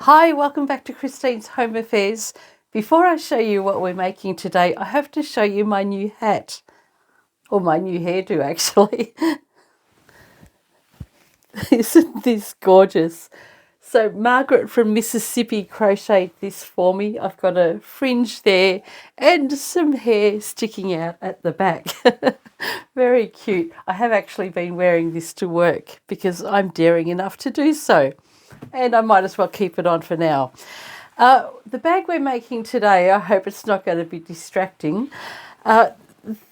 Hi, welcome back to Christine's Home Affairs. Before I show you what we're making today, I have to show you my new hat, or my new hairdo actually. Isn't this gorgeous? So Margaret from Mississippi crocheted this for me. I've got a fringe there and some hair sticking out at the back. Very cute. I have actually been wearing this to work because I'm daring enough to do so. And I might as well keep it on for now. The bag we're making today, I hope it's not going to be distracting.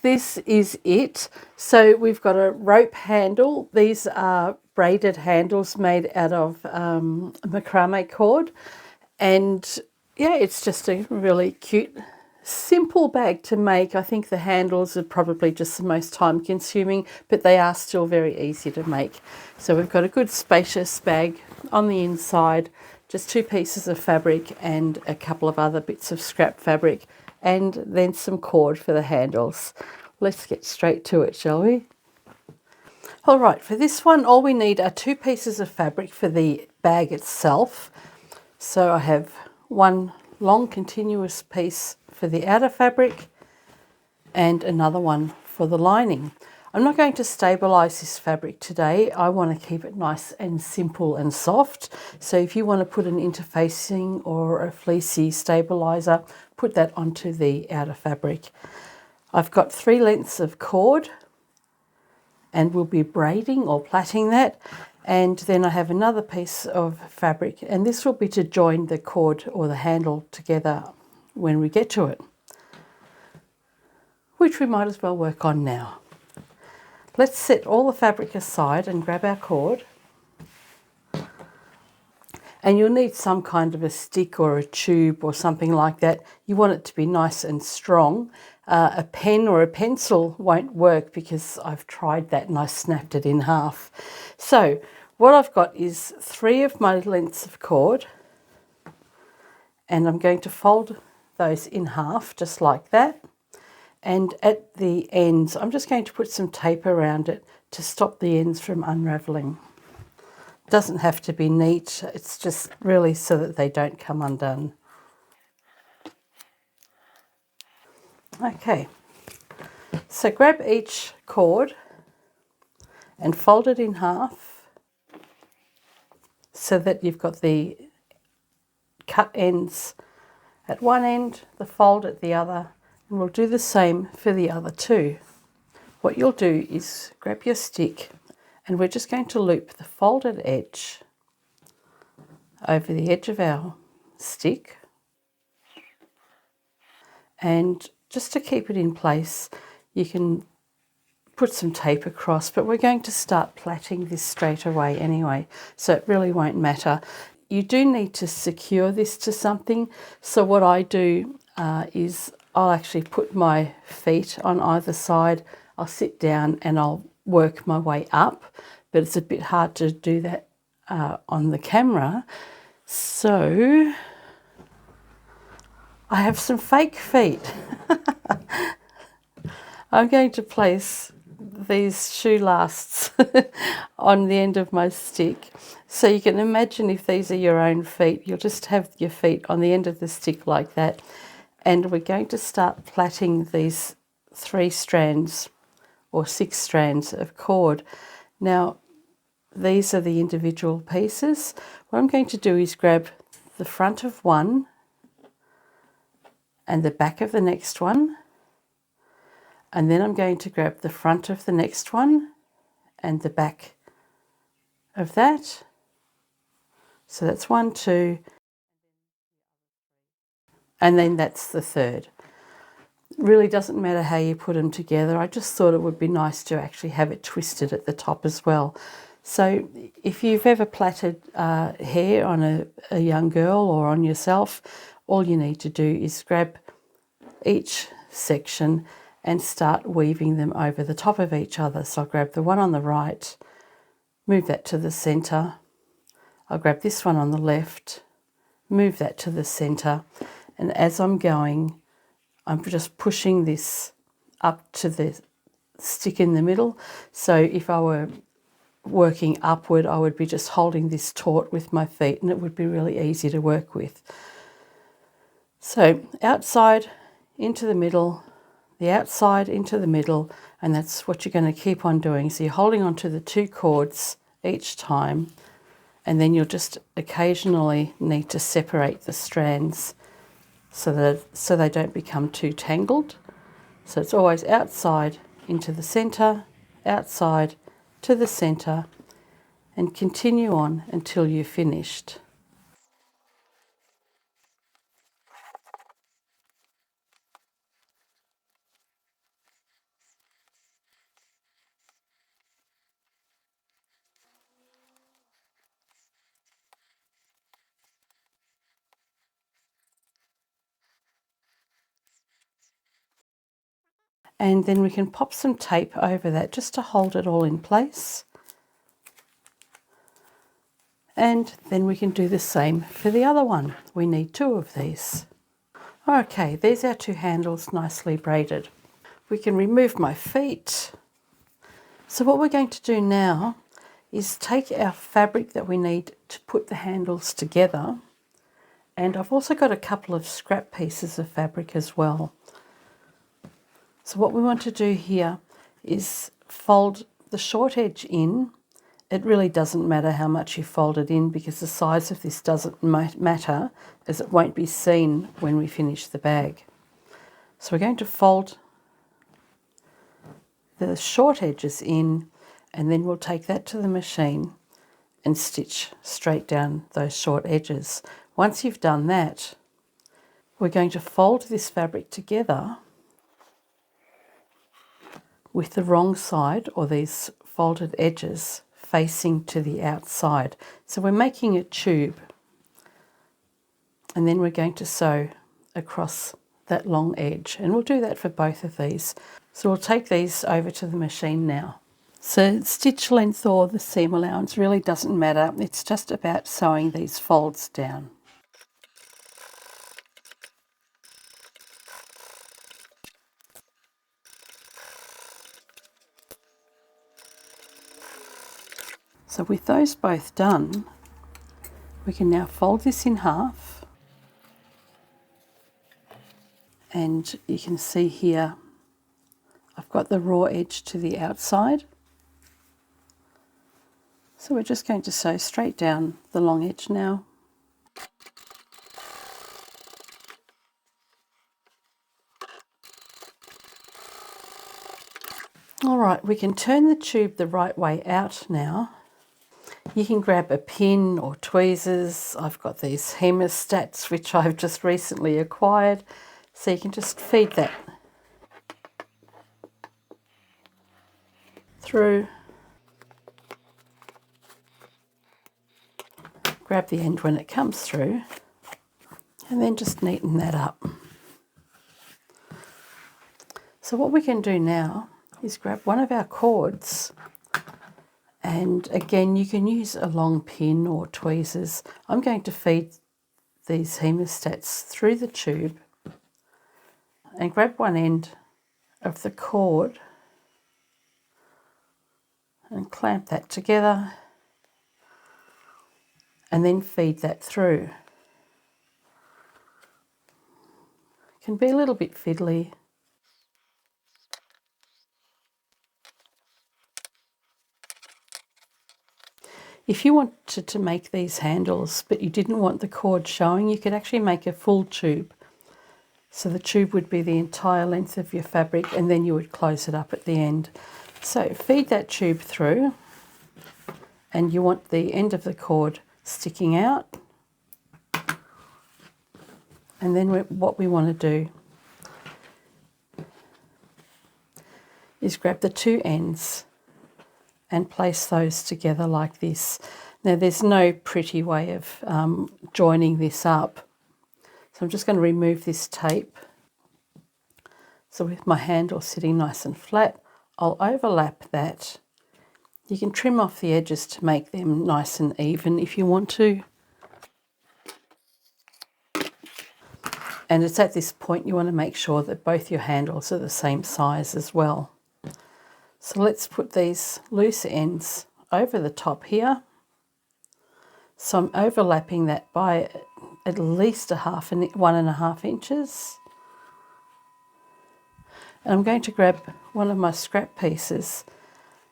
This is it. So we've got a rope handle. These are braided handles made out of macrame cord. And yeah, it's just a really cute, simple bag to make. I think the handles are probably just the most time consuming, but they are still very easy to make. So we've got a good spacious bag on the inside, just 2 pieces of fabric and a couple of other bits of scrap fabric, and then some cord for the handles. Let's get straight to it, shall we? All right, for this one, all we need are 2 pieces of fabric for the bag itself. So I have one long continuous piece for the outer fabric and another one for the lining. I'm not going to stabilise this fabric today. I want to keep it nice and simple and soft. So if you want to put an interfacing or a fleecy stabiliser, put that onto the outer fabric. I've got 3 lengths of cord and we'll be braiding or plaiting that. And then I have another piece of fabric, and this will be to join the cord or the handle together when we get to it, which we might as well work on now. Let's set all the fabric aside and grab our cord. And you'll need some kind of a stick or a tube or something like that. You want it to be nice and strong. A pen or a pencil won't work because I've tried that and I snapped it in half. So what I've got is 3 of my lengths of cord, and I'm going to fold those in half just like that. And at the ends, I'm just going to put some tape around it to stop the ends from unravelling. It doesn't have to be neat, it's just really so that they don't come undone. Okay, so grab each cord and fold it in half so that you've got the cut ends at one end, the fold at the other, and we'll do the same for the other 2. What you'll do is grab your stick and we're just going to loop the folded edge over the edge of our stick, and just to keep it in place you can put some tape across, but we're going to start plaiting this straight away anyway, so it really won't matter. You do need to secure this to something, so what I do is I'll actually put my feet on either side. I'll sit down and I'll work my way up, but it's a bit hard to do that on the camera. So I have some fake feet. I'm going to place these shoe lasts on the end of my stick. So you can imagine if these are your own feet, you'll just have your feet on the end of the stick like that. And we're going to start plaiting these 3 strands or 6 strands of cord. Now, these are the individual pieces. What I'm going to do is grab the front of one and the back of the next one, and then I'm going to grab the front of the next one and the back of that. So that's 1, 2, and then that's the third. It really doesn't matter how you put them together. I just thought it would be nice to actually have it twisted at the top as well. So if you've ever plaited hair on a young girl or on yourself, all you need to do is grab each section and start weaving them over the top of each other. So I'll grab the one on the right, move that to the centre. I'll grab this one on the left, move that to the centre, and as I'm going, I'm just pushing this up to the stick in the middle. So if I were working upward, I would be just holding this taut with my feet and it would be really easy to work with. So outside into the middle, the outside into the middle, and that's what you're going to keep on doing. So you're holding on to the 2 cords each time, and then you'll just occasionally need to separate the strands so they don't become too tangled. So it's always outside into the center, outside to the center, and continue on until you're finished. And then we can pop some tape over that just to hold it all in place. And then we can do the same for the other one. We need 2 of these. Okay, there's our 2 handles nicely braided. We can remove my feet. So what we're going to do now is take our fabric that we need to put the handles together, and I've also got a couple of scrap pieces of fabric as well. So what we want to do here is fold the short edge in. It really doesn't matter how much you fold it in because the size of this doesn't matter, as it won't be seen when we finish the bag. So we're going to fold the short edges in, and then we'll take that to the machine and stitch straight down those short edges. Once you've done that, we're going to fold this fabric together with the wrong side, or these folded edges, facing to the outside. So we're making a tube, and then we're going to sew across that long edge, and we'll do that for both of these. So we'll take these over to the machine now. So stitch length or the seam allowance really doesn't matter, it's just about sewing these folds down. So with those both done, we can now fold this in half, and you can see here I've got the raw edge to the outside. So we're just going to sew straight down the long edge now. All right, we can turn the tube the right way out now. You can grab a pin or tweezers. I've got these hemostats which I've just recently acquired, so you can just feed that through. Grab the end when it comes through, and then just neaten that up. So what we can do now is grab one of our cords, and again you can use a long pin or tweezers. I'm going to feed these hemostats through the tube and grab one end of the cord and clamp that together, and then feed that through. It can be a little bit fiddly. If you wanted to make these handles but you didn't want the cord showing, you could actually make a full tube. So the tube would be the entire length of your fabric, and then you would close it up at the end. So feed that tube through, and you want the end of the cord sticking out. And then what we want to do is grab the 2 ends and place those together like this. Now there's no pretty way of joining this up, so I'm just going to remove this tape. So with my handle sitting nice and flat, I'll overlap that. You can trim off the edges to make them nice and even if you want to. And it's at this point you want to make sure that both your handles are the same size as well. So let's put these loose ends over the top here. So I'm overlapping that by at least 1.5 inches. And I'm going to grab one of my scrap pieces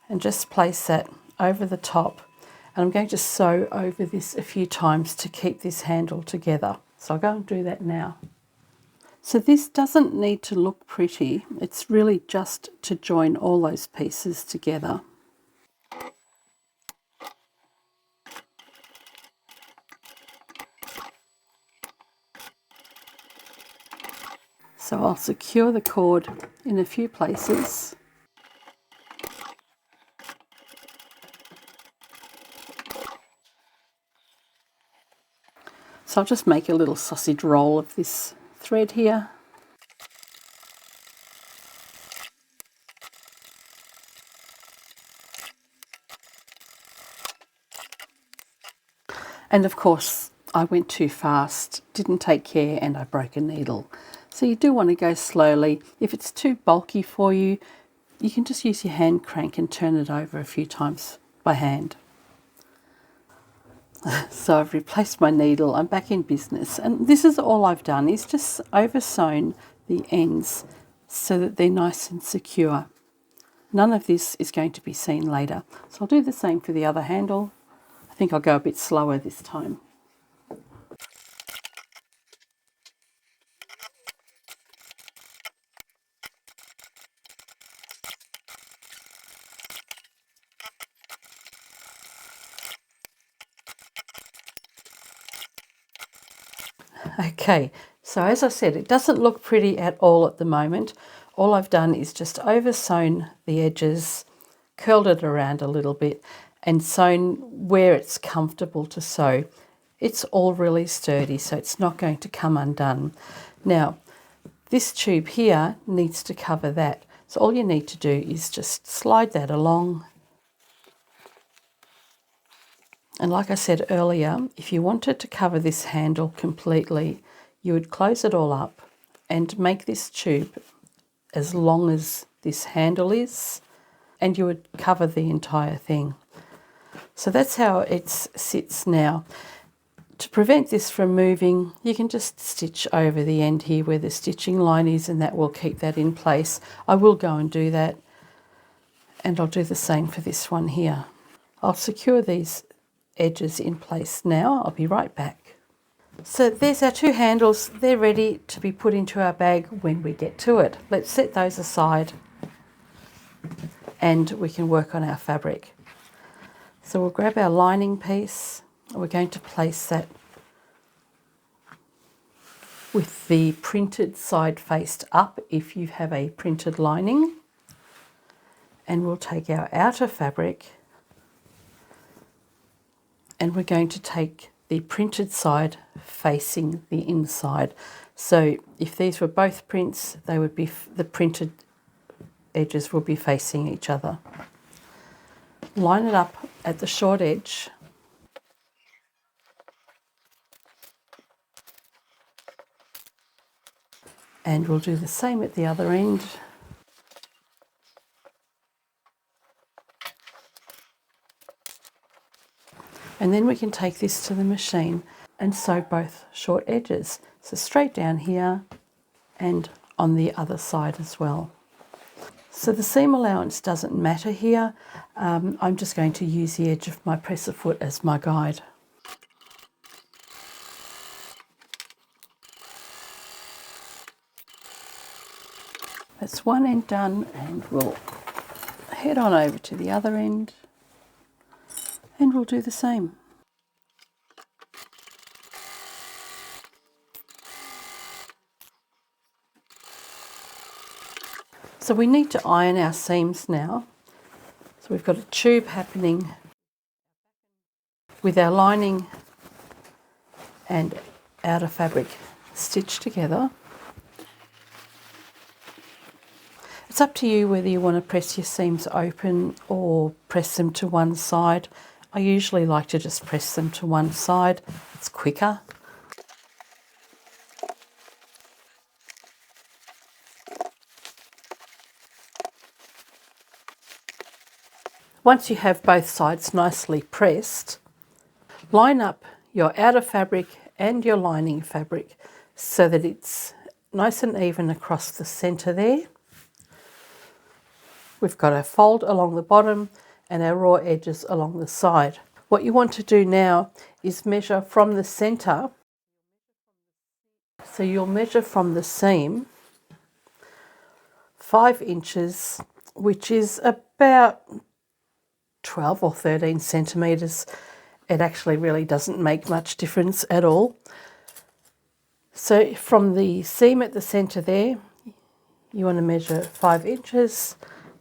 and just place that over the top. And I'm going to sew over this a few times to keep this handle together. So I'll go and do that now. So this doesn't need to look pretty. It's really just to join all those pieces together. So I'll secure the cord in a few places. So I'll just make a little sausage roll of this thread here. And of course, I went too fast, didn't take care, and I broke a needle. So you do want to go slowly. If it's too bulky for you, you can just use your hand crank and turn it over a few times by hand. So I've replaced my needle, I'm back in business, and this is all I've done is just over sewn the ends so that they're nice and secure. None of this is going to be seen later. So I'll do the same for the other handle. I think I'll go a bit slower this time. Okay, so as I said, it doesn't look pretty at all at the moment. All I've done is just over sewn the edges, curled it around a little bit, and sewn where it's comfortable to sew. It's all really sturdy, so it's not going to come undone. Now, this tube here needs to cover that. So all you need to do is just slide that along. And like I said earlier, if you wanted to cover this handle completely, you would close it all up and make this tube as long as this handle is, and you would cover the entire thing. So that's how it sits now. To prevent this from moving, you can just stitch over the end here where the stitching line is, and that will keep that in place. I will go and do that, and I'll do the same for this one here. I'll secure these edges in place now. I'll be right back. So there's our two handles. They're ready to be put into our bag when we get to it. Let's set those aside and we can work on our fabric. So we'll grab our lining piece. We're going to place that with the printed side faced up if you have a printed lining. And we'll take our outer fabric and we're going to take the printed side facing the inside. So if these were both prints, they would be, the printed edges will be facing each other. Line it up at the short edge and we'll do the same at the other end. And then we can take this to the machine and sew both short edges. So straight down here and on the other side as well. So the seam allowance doesn't matter here. I'm just going to use the edge of my presser foot as my guide. That's one end done, and we'll head on over to the other end and we'll do the same. So we need to iron our seams now. So we've got a tube happening with our lining and outer fabric stitched together. It's up to you whether you want to press your seams open or press them to one side. I usually like to just press them to one side. It's quicker. Once you have both sides nicely pressed, line up your outer fabric and your lining fabric so that it's nice and even across the centre there. We've got a fold along the bottom and our raw edges along the side. What you want to do now is measure from the centre. So you'll measure from the seam 5 inches, which is about 12 or 13 centimetres. It actually really doesn't make much difference at all. So from the seam at the centre there, you want to measure 5 inches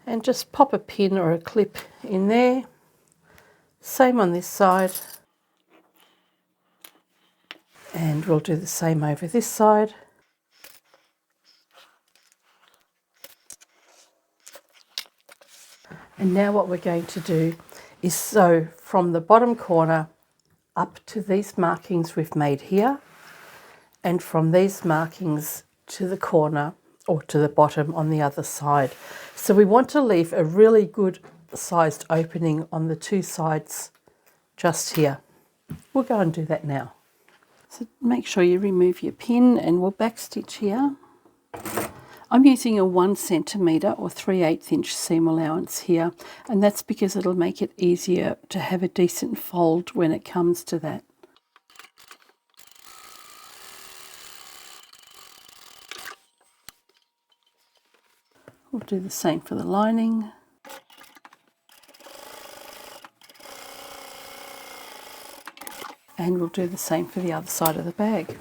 and just pop a pin or a clip in there. Same on this side. And we'll do the same over this side. And now what we're going to do is sew from the bottom corner up to these markings we've made here, and from these markings to the corner or to the bottom on the other side. So we want to leave a really good sized opening on the 2 sides just here. We'll go and do that now. So make sure you remove your pin and we'll backstitch here. I'm using a 1 centimetre or 3/8 inch seam allowance here, and that's because it'll make it easier to have a decent fold when it comes to that. We'll do the same for the lining. And we'll do the same for the other side of the bag.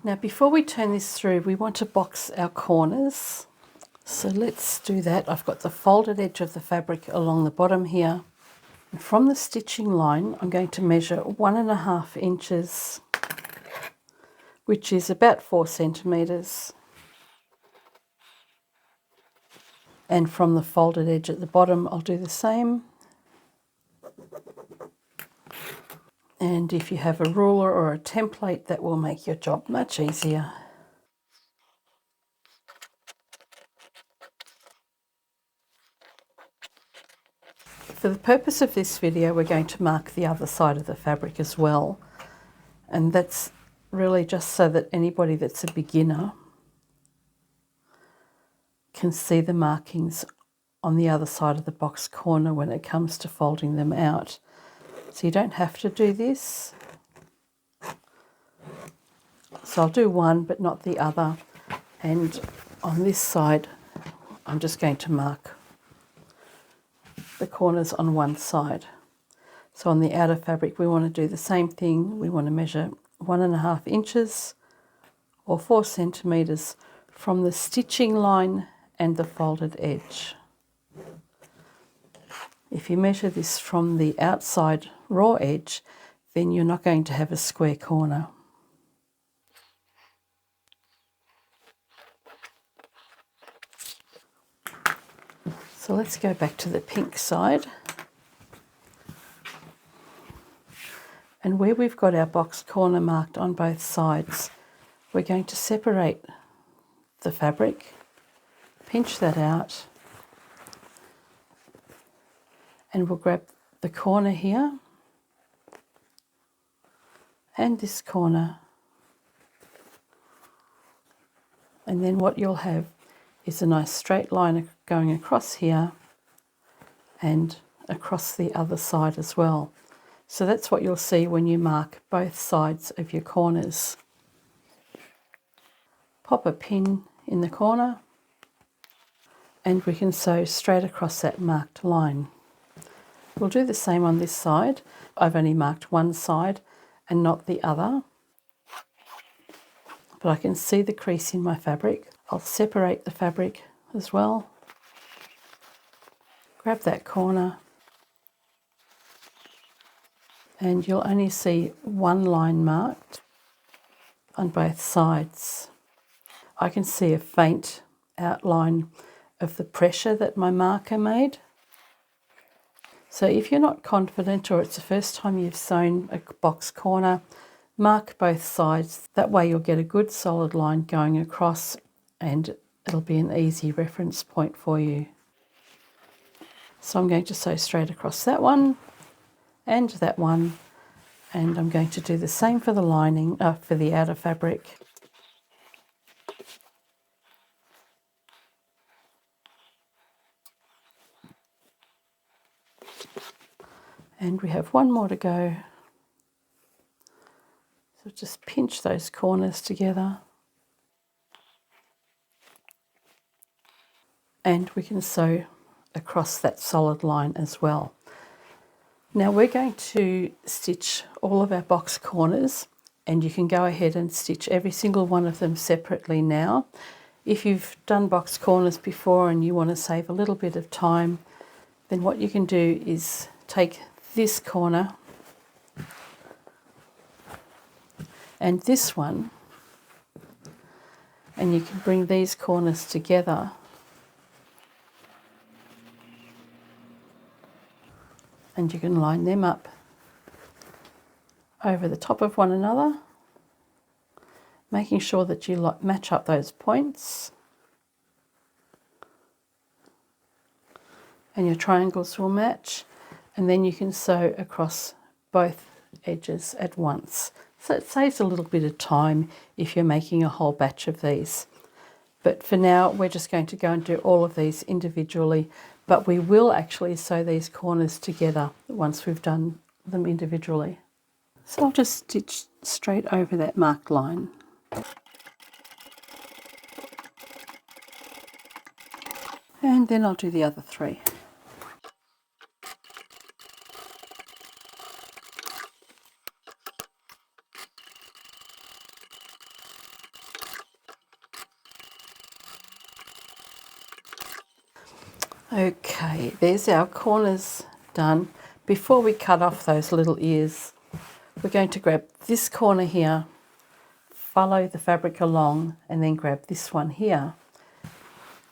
Now before we turn this through, we want to box our corners. So let's do that. I've got the folded edge of the fabric along the bottom here. And from the stitching line, I'm going to measure 1.5 inches, which is about 4 centimetres. And from the folded edge at the bottom, I'll do the same. And if you have a ruler or a template, that will make your job much easier. For the purpose of this video, we're going to mark the other side of the fabric as well. And that's really just so that anybody that's a beginner can see the markings on the other side of the box corner when it comes to folding them out. So you don't have to do this. So I'll do one but not the other. And on this side, I'm just going to mark the corners on one side. So on the outer fabric, we want to do the same thing. We want to measure 1.5 inches or 4 centimetres from the stitching line and the folded edge. If you measure this from the outside raw edge, then you're not going to have a square corner. So let's go back to the pink side. And where we've got our box corner marked on both sides, we're going to separate the fabric, pinch that out, and we'll grab the corner here and this corner. And then what you'll have is a nice straight line going across here and across the other side as well. So that's what you'll see when you mark both sides of your corners. Pop a pin in the corner and we can sew straight across that marked line. We'll do the same on this side. I've only marked one side and not the other, but I can see the crease in my fabric. I'll separate the fabric as well. Grab that corner and you'll only see one line marked on both sides. I can see a faint outline of the pressure that my marker made. So if you're not confident or it's the first time you've sewn a box corner, Mark both sides, that way you'll get a good solid line going across and it'll be an easy reference point for you. So I'm going to sew straight across that one and that one, and I'm going to do the same for the lining, for the outer fabric. And we have one more to go. So just pinch those corners together. And we can sew across that solid line as well. Now we're going to stitch all of our box corners, and you can go ahead and stitch every single one of them separately now. If you've done box corners before and you want to save a little bit of time, then what you can do is take this corner and this one, and you can bring these corners together and you can line them up over the top of one another, making sure that you match up those points, and your triangles will match, and then you can sew across both edges at once. So it saves a little bit of time if you're making a whole batch of these. But for now, we're just going to go and do all of these individually, but we will actually sew these corners together once we've done them individually. So I'll just stitch straight over that marked line. And then I'll do the other three. Okay, there's our corners done. Before we cut off those little ears, we're going to grab this corner here, follow the fabric along, and then grab this one here.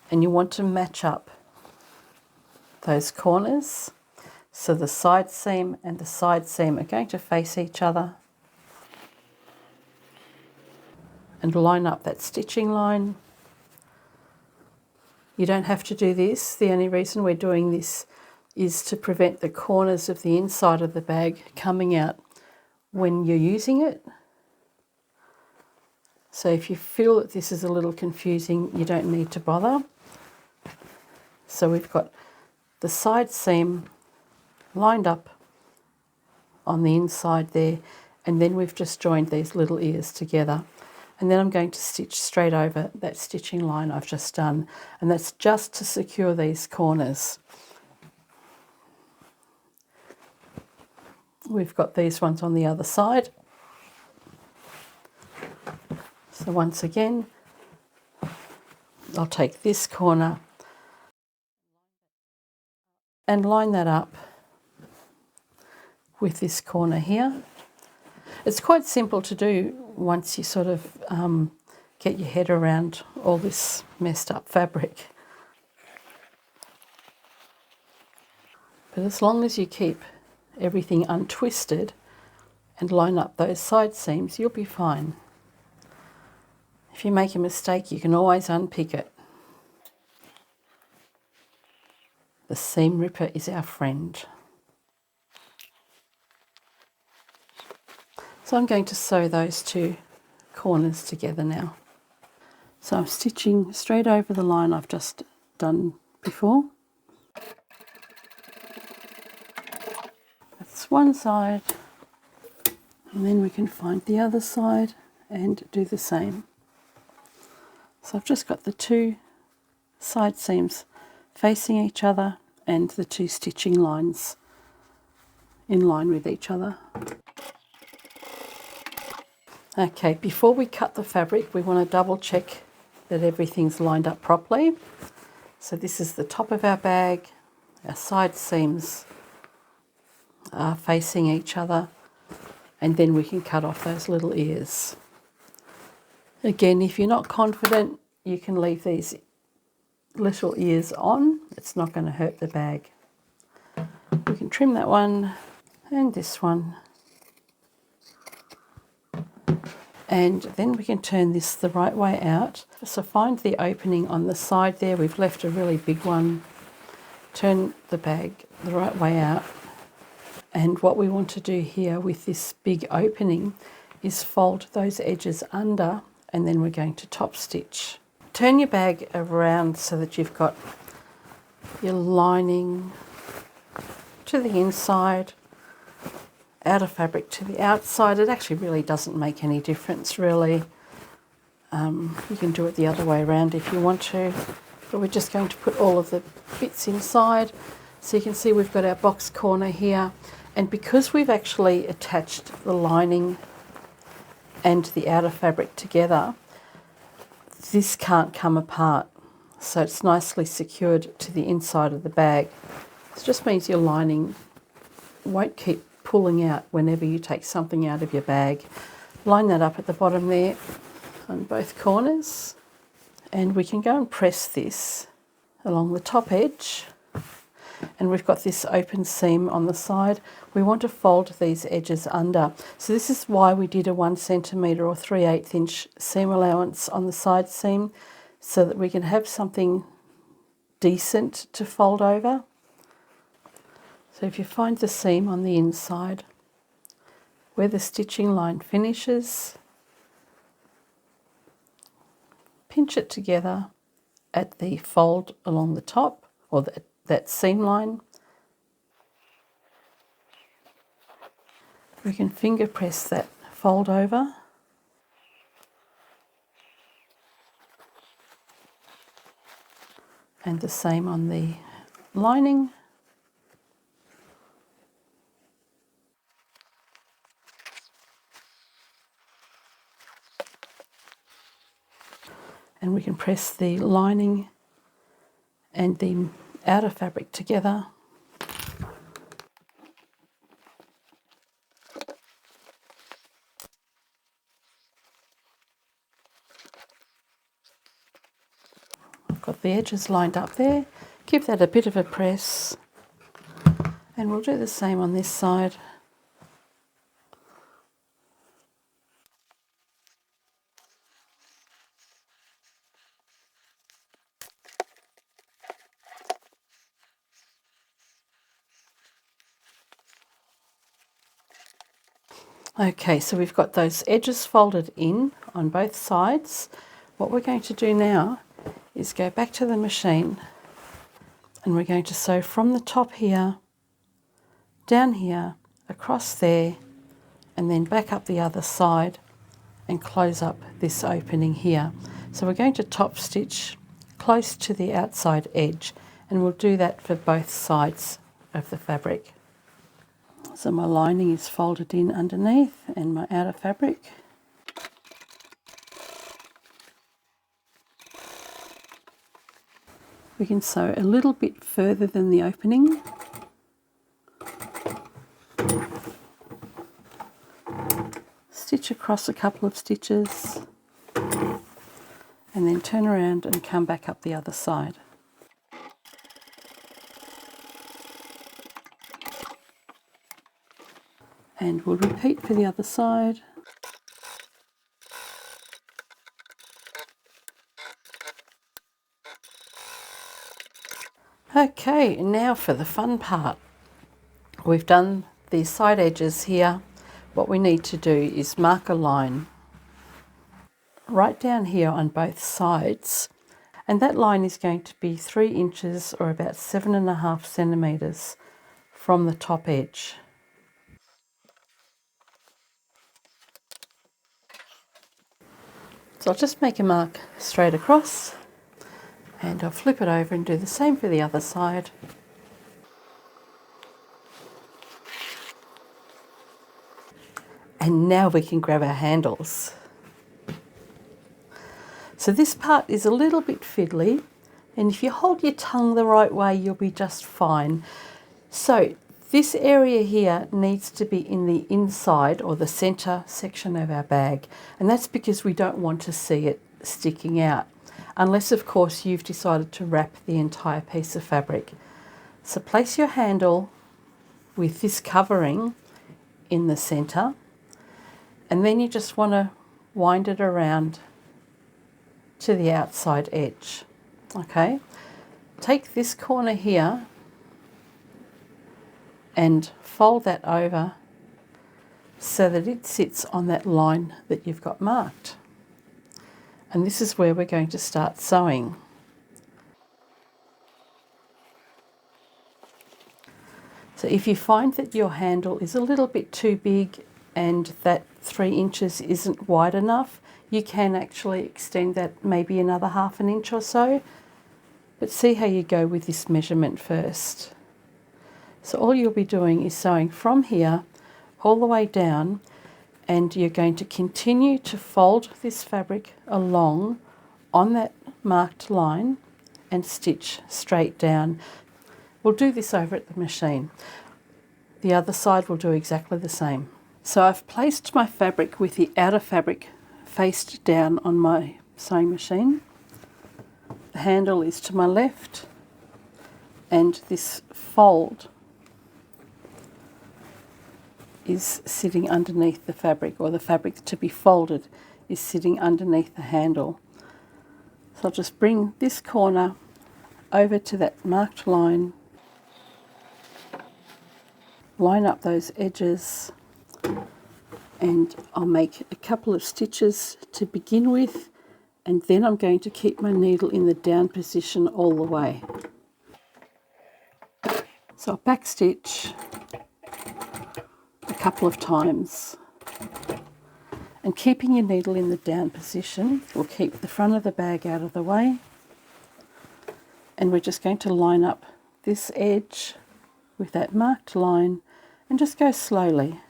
And you want to match up those corners. So the side seam and the side seam are going to face each other. And line up that stitching line. You don't have to do this. The only reason we're doing this is to prevent the corners of the inside of the bag coming out when you're using it. So if you feel that this is a little confusing, you don't need to bother. So we've got the side seam lined up on the inside there, and then we've just joined these little ears together. And then I'm going to stitch straight over that stitching line I've just done, and that's just to secure these corners. We've got these ones on the other side. So once again, I'll take this corner and line that up with this corner here. It's quite simple to do once you sort of get your head around all this messed up fabric. But as long as you keep everything untwisted and line up those side seams, you'll be fine. If you make a mistake, you can always unpick it. The seam ripper is our friend. So I'm going to sew those two corners together now. So I'm stitching straight over the line I've just done before. That's one side, and then we can find the other side and do the same. So I've just got the two side seams facing each other and the two stitching lines in line with each other. Okay, before we cut the fabric, we want to double check that everything's lined up properly. So this is the top of our bag. Our side seams are facing each other, and then we can cut off those little ears. Again, if you're not confident, you can leave these little ears on. It's not going to hurt the bag. We can trim that one and this one. And then we can turn this the right way out. So find the opening on the side there. We've left a really big one. Turn the bag the right way out. And what we want to do here with this big opening is fold those edges under, and then we're going to top stitch. Turn your bag around so that you've got your lining to the inside, outer fabric to the outside. It actually really doesn't make any difference really. You can do it the other way around if you want to, but we're just going to put all of the bits inside. So you can see we've got our box corner here, and because we've actually attached the lining and the outer fabric together, this can't come apart. So it's nicely secured to the inside of the bag. This just means your lining won't keep pulling out whenever you take something out of your bag. Line that up at the bottom there on both corners, and we can go and press this along the top edge, and we've got this open seam on the side. We want to fold these edges under. So this is why we did a 1 centimetre or 3/8 inch seam allowance on the side seam, so that we can have something decent to fold over. So if you find the seam on the inside where the stitching line finishes, pinch it together at the fold along the top, or that seam line. We can finger press that fold over. And the same on the lining. And we can press the lining and the outer fabric together. I've got the edges lined up there. Give that a bit of a press, and we'll do the same on this side. Okay, so we've got those edges folded in on both sides. What we're going to do now is go back to the machine, and we're going to sew from the top here, down here, across there, and then back up the other side and close up this opening here. So we're going to top stitch close to the outside edge, and we'll do that for both sides of the fabric. So my lining is folded in underneath and my outer fabric. We can sew a little bit further than the opening. Stitch across a couple of stitches and then turn around and come back up the other side. And we'll repeat for the other side. Okay, now for the fun part. We've done the side edges here. What we need to do is mark a line right down here on both sides, and that line is going to be 3 inches or about 7.5 centimetres from the top edge. So I'll just make a mark straight across, and I'll flip it over and do the same for the other side. And now we can grab our handles. So this part is a little bit fiddly, and if you hold your tongue the right way, you'll be just fine. So this area here needs to be in the inside or the centre section of our bag, and that's because we don't want to see it sticking out, unless of course you've decided to wrap the entire piece of fabric. So place your handle with this covering in the centre, and then you just want to wind it around to the outside edge. Okay, take this corner here and fold that over so that it sits on that line that you've got marked. And this is where we're going to start sewing. So if you find that your handle is a little bit too big and that 3 inches isn't wide enough, you can actually extend that maybe another 1/2 inch or so. But see how you go with this measurement first. So all you'll be doing is sewing from here all the way down, and you're going to continue to fold this fabric along on that marked line and stitch straight down. We'll do this over at the machine. The other side will do exactly the same. So I've placed my fabric with the outer fabric faced down on my sewing machine. The handle is to my left, and this fold is sitting underneath the fabric, or the fabric to be folded is sitting underneath the handle. So I'll just bring this corner over to that marked line, line up those edges, and I'll make a couple of stitches to begin with, and then I'm going to keep my needle in the down position all the way. So I'll back stitch a couple of times, and keeping your needle in the down position will keep the front of the bag out of the way. And we're just going to line up this edge with that marked line and just go slowly.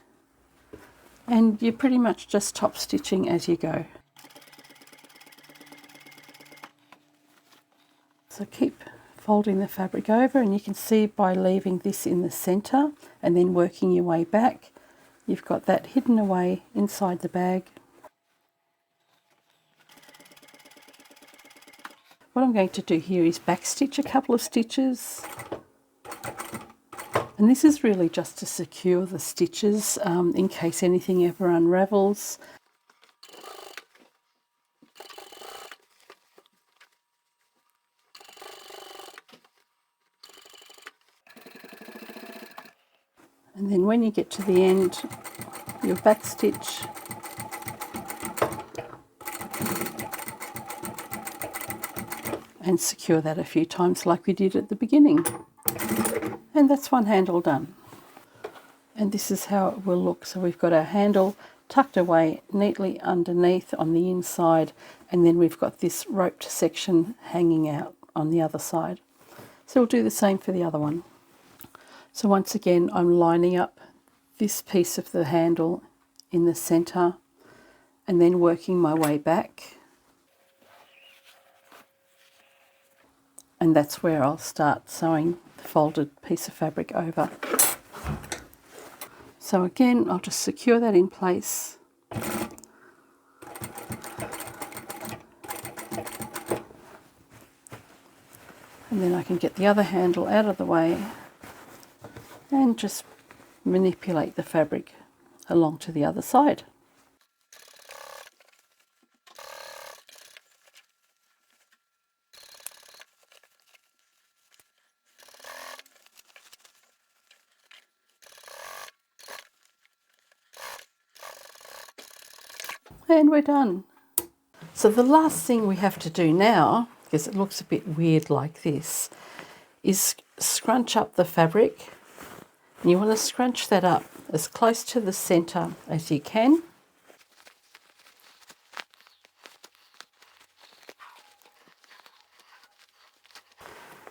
And you're pretty much just top stitching as you go. So keep folding the fabric over, and you can see by leaving this in the centre and then working your way back, you've got that hidden away inside the bag. What I'm going to do here is back stitch a couple of stitches, and this is really just to secure the stitches in case anything ever unravels. And then when you get to the end, you'll back stitch and secure that a few times like we did at the beginning. And that's one handle done. And this is how it will look. So we've got our handle tucked away neatly underneath on the inside, and then we've got this roped section hanging out on the other side. So we'll do the same for the other one. So once again, I'm lining up this piece of the handle in the centre and then working my way back. And that's where I'll start sewing the folded piece of fabric over. So again, I'll just secure that in place. And then I can get the other handle out of the way and just manipulate the fabric along to the other side. And we're done. So the last thing we have to do now, because it looks a bit weird like this, is scrunch up the fabric. And you want to scrunch that up as close to the centre as you can.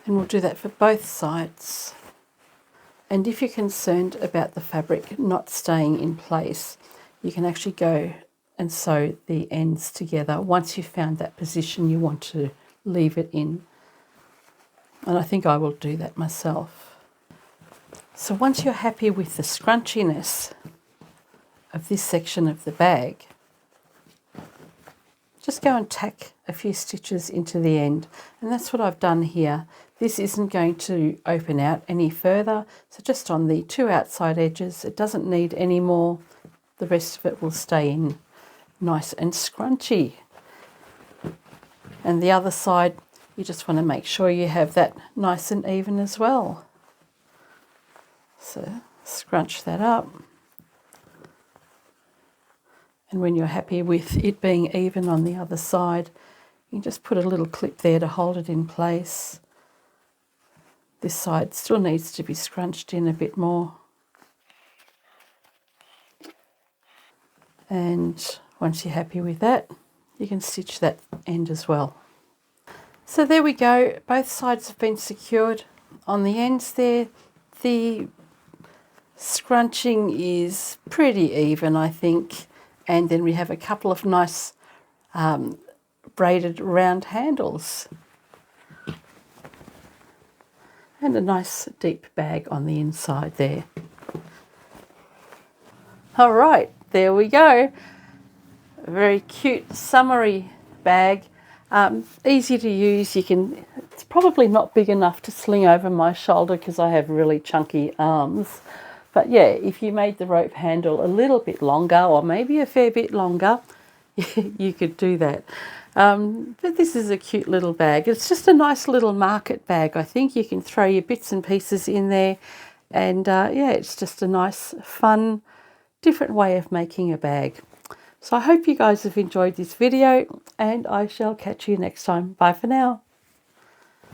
And we'll do that for both sides. And if you're concerned about the fabric not staying in place, you can actually go and sew the ends together once you've found that position you want to leave it in. And I think I will do that myself. So once you're happy with the scrunchiness of this section of the bag, just go and tack a few stitches into the end. And that's what I've done here. This isn't going to open out any further, so just on the 2 outside edges, it doesn't need any more. The rest of it will stay in. nice and scrunchy. And the other side, you just want to make sure you have that nice and even as well. So scrunch that up. And when you're happy with it being even on the other side, you can just put a little clip there to hold it in place. This side still needs to be scrunched in a bit more. And once you're happy with that, you can stitch that end as well. So there we go, both sides have been secured on the ends there. The scrunching is pretty even, I think. And then we have a couple of nice braided round handles. And a nice deep bag on the inside there. All right, there we go. A very cute summery bag. Easy to use. It's probably not big enough to sling over my shoulder because I have really chunky arms. But yeah, if you made the rope handle a little bit longer, or maybe a fair bit longer, you could do that. But this is a cute little bag. It's just a nice little market bag. I think you can throw your bits and pieces in there. And yeah, it's just a nice, fun, different way of making a bag. So I hope you guys have enjoyed this video, and I shall catch you next time. Bye for now.